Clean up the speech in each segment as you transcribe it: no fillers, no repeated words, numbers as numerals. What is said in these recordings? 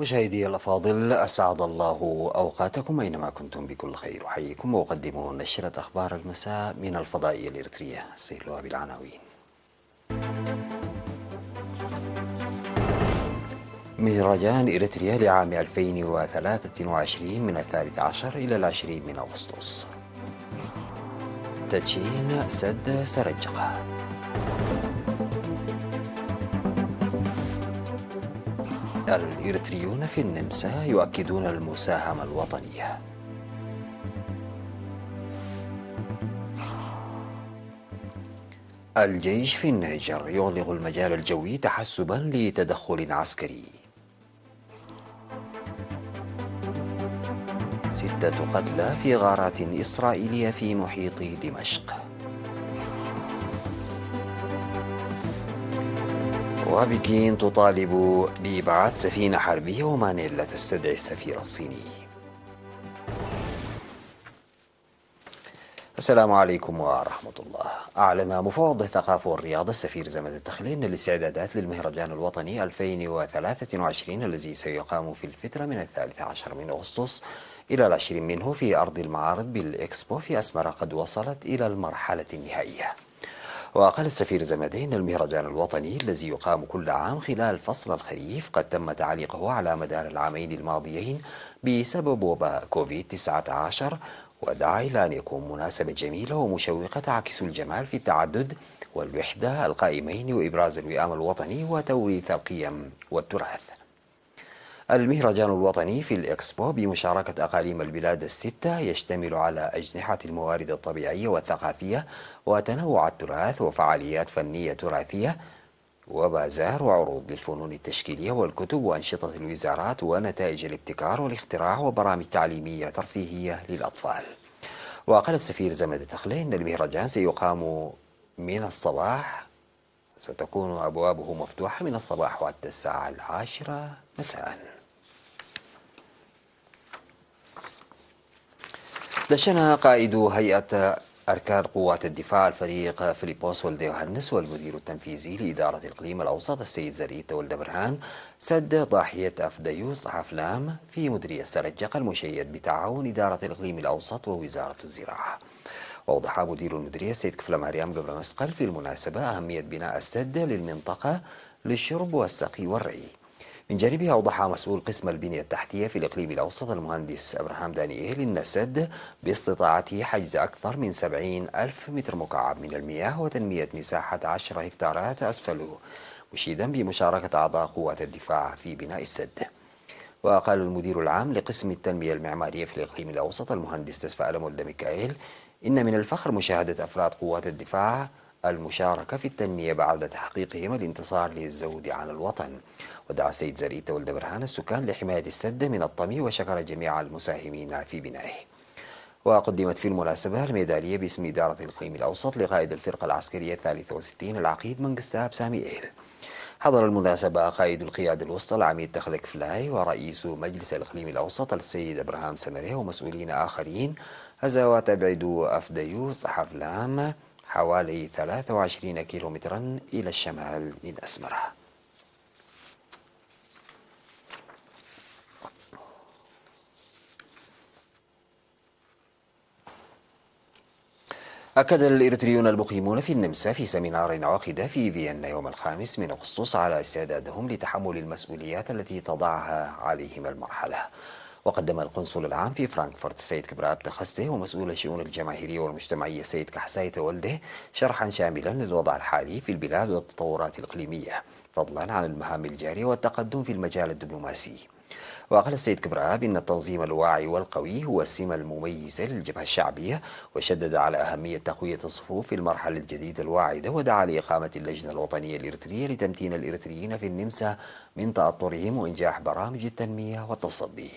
مشاهدي الأفاضل، أسعد الله أوقاتكم أينما كنتم بكل خير. أحييكم وأقدم نشرة أخبار المساء من الفضائية الإريترية. سيلوها بالعناوين. مهرجان إريتريا لعام 2023 من 13 إلى 20 من أغسطس. تدشين سد سرجقة. الإريتريون في النمسا يؤكدون المساهمة الوطنية. الجيش في النيجر يغلق المجال الجوي تحسبا لتدخل عسكري. 6 قتلى في غارات إسرائيلية في محيط دمشق. وبكين تطالب بإبعاد سفينة حربية ومانيلا تستدعي السفير الصيني. السلام عليكم ورحمة الله. أعلن مفوض الثقافة والرياضة السفير زمد التخلين الاستعدادات للمهرجان الوطني 2023 الذي سيقام في الفترة من 13 من أغسطس إلى 20 منه في أرض المعارض بالإكسبو في أسمرة قد وصلت إلى المرحلة النهائية. وقال السفير زمد إن المهرجان الوطني الذي يقام كل عام خلال فصل الخريف قد تم تعليقه على مدار العامين الماضيين بسبب وباء كوفيد-19، ودعا إلى أن يكون مناسبة جميلة ومشوقة تعكس الجمال في التعدد والوحدة القائمين وإبراز الوئام الوطني وتوريث القيم والتراث. المهرجان الوطني في الإكسبو بمشاركة أقاليم البلاد الستة يشتمل على أجنحة الموارد الطبيعية والثقافية وتنوع التراث وفعاليات فنية تراثية وبازار وعروض للفنون التشكيلية والكتب وأنشطة الوزارات ونتائج الابتكار والاختراع وبرامج تعليمية ترفيهية للأطفال. وقال السفير زمد تخلي أن المهرجان سيقام من الصباح، ستكون أبوابه مفتوحة من الصباح وحتى الساعة 10 مساء. دشن قائد هيئة أركان قوات الدفاع الفريق فيليبوس ولد يوهنس والمدير التنفيذي لإدارة الإقليم الأوسط السيد زريت ولد برهان سد ضاحية أفديوس حفلام في مديرية سرجقة المشيد بتعاون إدارة الإقليم الأوسط ووزارة الزراعة. وأوضح مدير المديرية السيد كفلة مريم قبل مسقل في المناسبة أهمية بناء السد للمنطقة للشرب والسقي والري. من جانبه أوضح مسؤول قسم البنية التحتية في الإقليم الأوسط المهندس أبراهام دانييل إن السد باستطاعته حجز أكثر من 70 ألف متر مكعب من المياه وتنمية مساحة 10 هكتارات أسفله، مشيدا بمشاركة أعضاء قوات الدفاع في بناء السد. وقال المدير العام لقسم التنمية المعمارية في الإقليم الأوسط المهندس تسفأل مولد ميكائيل إن من الفخر مشاهدة أفراد قوات الدفاع المشاركة في التنمية بعد تحقيقهم الانتصار للزود عن الوطن. ودعا السيد زريت ولد برهان السكان لحماية السد من الطمي وشكر جميع المساهمين في بنائه. وقدمت في المناسبة الميدالية باسم إدارة الإقليم الأوسط لقائد الفرقة العسكرية 63 العقيد منقستاب ساميئيل. حضر المناسبة قائد القيادة الوسطى العميد تخلك فلاي ورئيس مجلس الإقليم الأوسط السيد إبراهام سمري ومسؤولين آخرين. هذا وتبعد أفديوس حفلام حوالي 23 كيلومترا إلى الشمال من أسمرة. أكد الإريتريون المقيمون في النمسا في سمينار عقد في فيينا يوم 5 من أغسطس على استعدادهم لتحمل المسؤوليات التي تضعها عليهم المرحلة. وقدم القنصل العام في فرانكفورت السيد كبراب تخسته ومسؤول الشؤون الجماهيرية والمجتمعية السيد كحساية ولده شرحا شاملا للوضع الحالي في البلاد والتطورات الإقليمية، فضلا عن المهام الجارية والتقدم في المجال الدبلوماسي. وقال السيد كبراب إن التنظيم الواعي والقوي هو السمة المميزة للجبهة الشعبية، وشدد على أهمية تقوية الصفوف في المرحلة الجديدة الواعدة، ودعا لإقامة اللجنة الوطنية الإريترية لتمتين الإريتريين في النمسا من تأطرهم وإنجاح برامج التنمية والتصدي.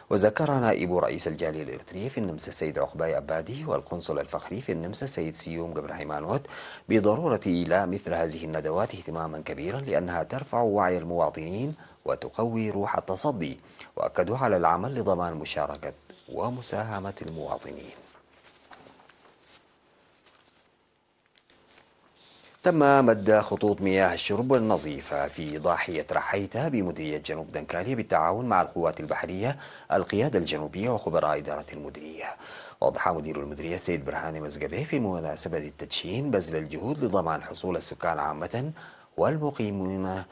وذكر نائب رئيس الجالية الإريترية في النمسا السيد عقباي أبادي والقنصل الفخري في النمسا السيد سيوم قبر هيمانوت بضرورة إيلاء مثل هذه الندوات اهتماما كبيرا لأنها ترفع وعي المواطنين وتقوي روح التصدي، وأكدوا على العمل لضمان مشاركة ومساهمة المواطنين. تم مد خطوط مياه الشرب النظيفة في ضاحية رحيتة بمديرية جنوب دنكاليا بالتعاون مع القوات البحرية، القيادة الجنوبية وخبراء إدارة المديرية. وضح مدير المديرية السيد برهان مزقبي في مناسبة التدشين بذل الجهود لضمان حصول السكان عامة والمقيمين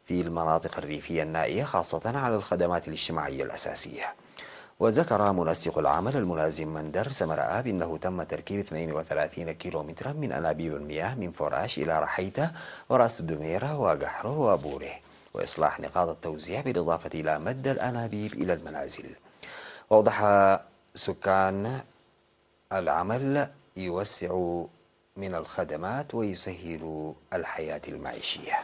في المناطق الريفية النائية خاصة على الخدمات الاجتماعية الأساسية. وذكر منسق العمل الملازم مندر سمراء بأنه تم تركيب 32 كيلومترا من أنابيب المياه من فراش إلى رحيتة ورأس الدميرة وقحره وبوره، وإصلاح نقاط التوزيع بالإضافة إلى مد الأنابيب إلى المنازل. وأوضح سكان العمل يوسع من الخدمات ويسهل الحياة المعيشية.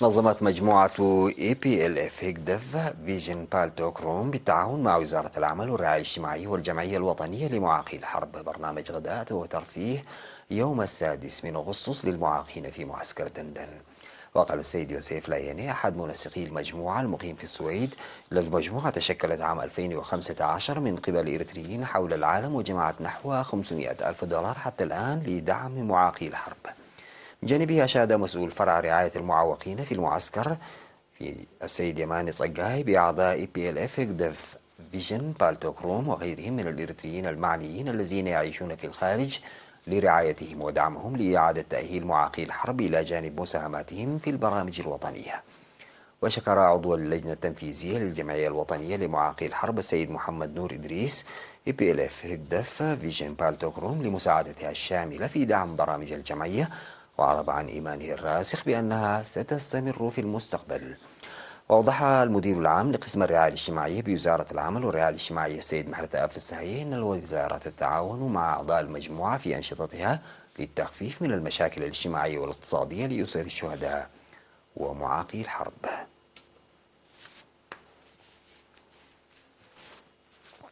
نظمت مجموعة EPLF هيكدف فيجن بالتوك روم بالتعاون مع وزارة العمل والرعاية الاجتماعية والجمعية الوطنية لمعاقي الحرب برنامج غداء وترفيه يوم 6 أغسطس للمعاقين في معسكر دندن. وقال السيد يوسف لايني أحد منسقي المجموعة المقيم في السويد: المجموعة تشكلت عام 2015 من قبل إريتريين حول العالم وجمعت نحو 500 ألف دولار حتى الآن لدعم معاقي الحرب. جانبه أشاد مسؤول فرع رعاية المعوقين في المعسكر في السيد يماني صقاي بأعضاء EPLF هيكدف فيجن بالتوك روم وغيرهم من الإريتريين المعنيين الذين يعيشون في الخارج لرعايتهم ودعمهم لإعادة تأهيل معاقي الحرب إلى جانب مساهماتهم في البرامج الوطنية. وشكر عضو اللجنة التنفيذية للجمعية الوطنية لمعاقي الحرب السيد محمد نور إدريس EPLF هيكدف فيجن بالتوك روم لمساعدتها الشاملة في دعم برامج الجمعية، وأعرب عن إيمانه الراسخ بأنها ستستمر في المستقبل. وأوضح المدير العام لقسم الرعاية الاجتماعية بوزارة العمل والرعاية الاجتماعية السيد محرت آف السهي أن الوزارة تتعاون مع أعضاء المجموعة في أنشطتها للتخفيف من المشاكل الاجتماعية والاقتصادية لأسر الشهداء ومعاقي الحرب.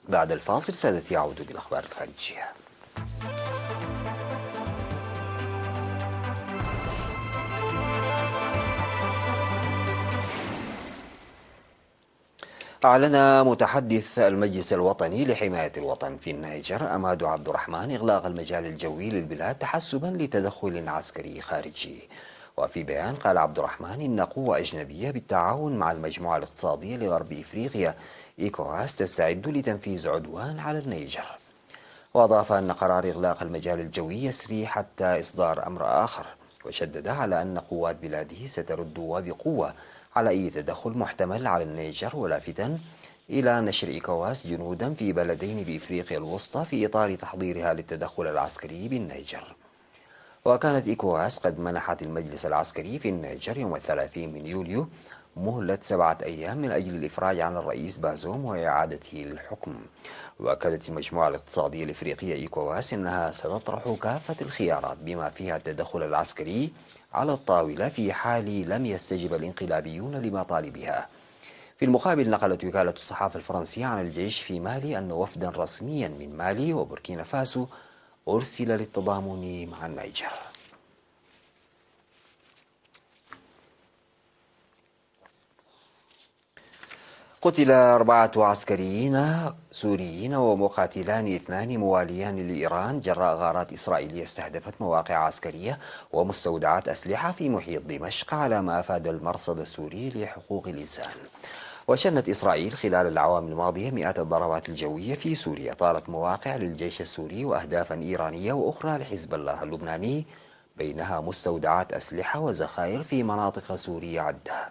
بعد الفاصل سادتي يعود بالأخبار الخارجية. أعلن متحدث المجلس الوطني لحماية الوطن في النيجر أمادو عبد الرحمن إغلاق المجال الجوي للبلاد تحسبا لتدخل عسكري خارجي. وفي بيان قال عبد الرحمن إن قوة أجنبية بالتعاون مع المجموعة الاقتصادية لغرب إفريقيا إيكوواس تستعد لتنفيذ عدوان على النيجر. وأضاف أن قرار إغلاق المجال الجوي يسري حتى إصدار أمر آخر، وشدد على أن قوات بلاده سترد وبقوة على أي تدخل محتمل على النيجر، ولافتا إلى نشر إيكواس جنودا في بلدين بإفريقيا الوسطى في إطار تحضيرها للتدخل العسكري بالنيجر. وكانت إيكواس قد منحت المجلس العسكري في النيجر يوم 30 من يوليو مهلة 7 أيام من أجل الإفراج عن الرئيس بازوم وإعادته للحكم. وأكدت المجموعة الاقتصادية الإفريقية إيكواس أنها ستطرح كافة الخيارات بما فيها التدخل العسكري على الطاولة في حال لم يستجب الانقلابيون لمطالبها. في المقابل نقلت وكالة الصحافة الفرنسية عن الجيش في مالي أن وفدا رسميا من مالي وبوركينا فاسو أرسل للتضامن مع النيجر. قتل 4 عسكريين سوريين ومقاتلان 2 مواليان لإيران جراء غارات إسرائيلية استهدفت مواقع عسكرية ومستودعات أسلحة في محيط دمشق، على ما أفاد المرصد السوري لحقوق الإنسان. وشنت إسرائيل خلال الأعوام الماضية مئات الضربات الجوية في سوريا طالت مواقع للجيش السوري وأهدافا إيرانية وأخرى لحزب الله اللبناني، بينها مستودعات أسلحة وذخائر في مناطق سورية عدة.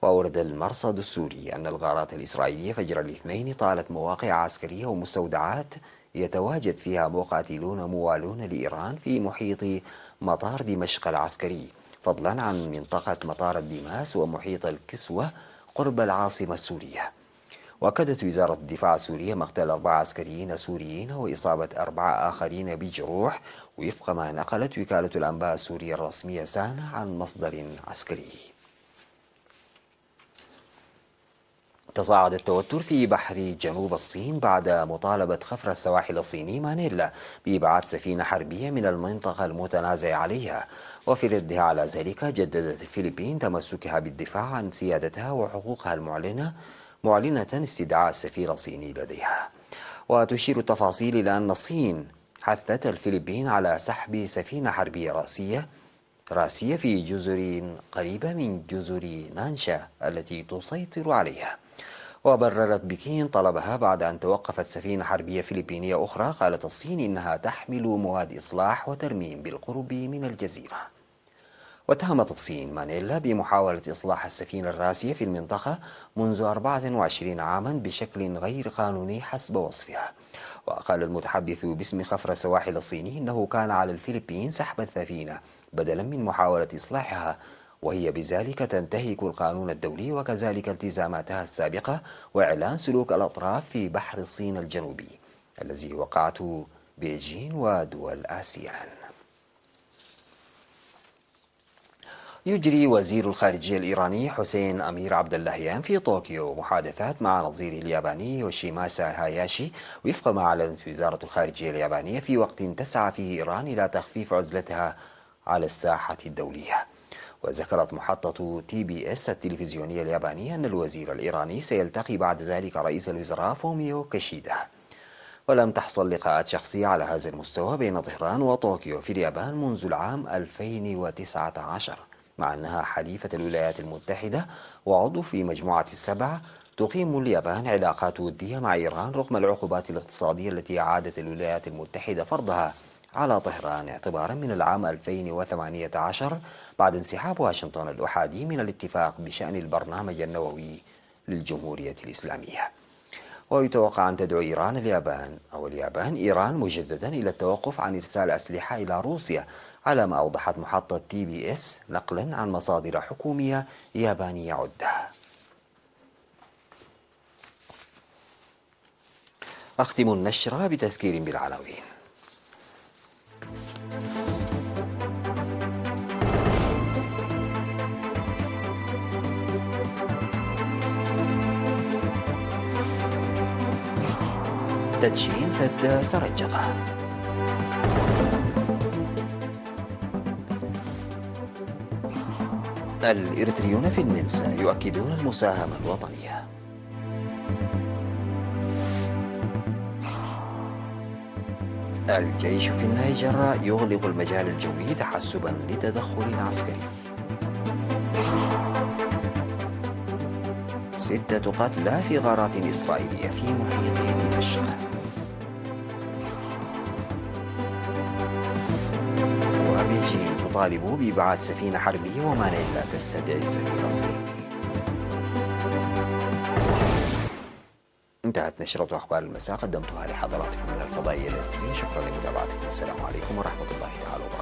وأورد المرصد السوري أن الغارات الإسرائيلية فجر الاثنين طالت مواقع عسكرية ومستودعات يتواجد فيها مقاتلون موالون لإيران في محيط مطار دمشق العسكري، فضلا عن منطقة مطار الدماس ومحيط الكسوة قرب العاصمة السورية. وأكدت وزارة الدفاع السورية مقتل 4 عسكريين سوريين وإصابة 4 آخرين بجروح، وفق ما نقلت وكالة الأنباء السورية الرسمية سانا عن مصدر عسكري. تصاعد التوتر في بحر جنوب الصين بعد مطالبة خفر السواحل الصيني مانيلا بإبعاد سفينة حربية من المنطقة المتنازع عليها. وفي ردها على ذلك جددت الفلبين تمسكها بالدفاع عن سيادتها وحقوقها معلنة استدعاء السفير الصيني لديها. وتشير التفاصيل إلى أن الصين حثت الفلبين على سحب سفينة حربية راسية في جزر قريبة من جزر نانشا التي تسيطر عليها. وبررت بكين طلبها بعد أن توقفت سفينة حربية فلبينية أخرى قالت الصين إنها تحمل مواد إصلاح وترميم بالقرب من الجزيرة. واتهمت الصين مانيلا بمحاولة إصلاح السفينة الراسية في المنطقة منذ 24 عاما بشكل غير قانوني حسب وصفها. وقال المتحدث باسم خفر السواحل الصيني إنه كان على الفلبين سحب السفينة بدلا من محاولة إصلاحها، وهي بذلك تنتهك القانون الدولي وكذلك التزاماتها السابقة وإعلان سلوك الأطراف في بحر الصين الجنوبي الذي وقعته بيجين ودول آسيان. يجري وزير الخارجية الإيراني حسين أمير عبد اللهيان في طوكيو محادثات مع نظيره الياباني يوشيماسا هاياشي وفق ما أعلنت وزارة الخارجية اليابانية في وقت تسعى فيه إيران إلى تخفيف عزلتها على الساحة الدولية. وذكرت محطة TBS التلفزيونية اليابانية أن الوزير الإيراني سيلتقي بعد ذلك رئيس الوزراء فوميو كيشيدا. ولم تحصل لقاءات شخصية على هذا المستوى بين طهران وطوكيو في اليابان منذ العام 2019، مع أنها حليفة الولايات المتحدة وعضو في مجموعة السبع. تقيم اليابان علاقات ودية مع إيران رغم العقوبات الاقتصادية التي أعادت الولايات المتحدة فرضها على طهران اعتبارا من العام 2018 بعد انسحاب واشنطن الأحادي من الاتفاق بشأن البرنامج النووي للجمهورية الإسلامية. ويتوقع أن تدعو اليابان إيران مجددا إلى التوقف عن إرسال أسلحة إلى روسيا، على ما أوضحت محطة TBS نقلا عن مصادر حكومية يابانية عدة. أختم النشرة بتذكير بالعناوين. تدشين سد سرجقة. الإريتريون في النمسا يؤكدون المساهمة الوطنية. الجيش في النيجر يغلق المجال الجوي تحسبا لتدخل عسكري. 6 قتلى في غارات إسرائيلية في محيط دمشق. وبيجين تطالب بإبعاد سفينة حربية ومانيلا تستدعي السفير الصيني. انتهت نشرة أخبار المساء قدمتها لحضراتكم من الفضائية الإثنين. شكرا لمتابعتكم، والسلام عليكم ورحمة الله تعالى وبركاته.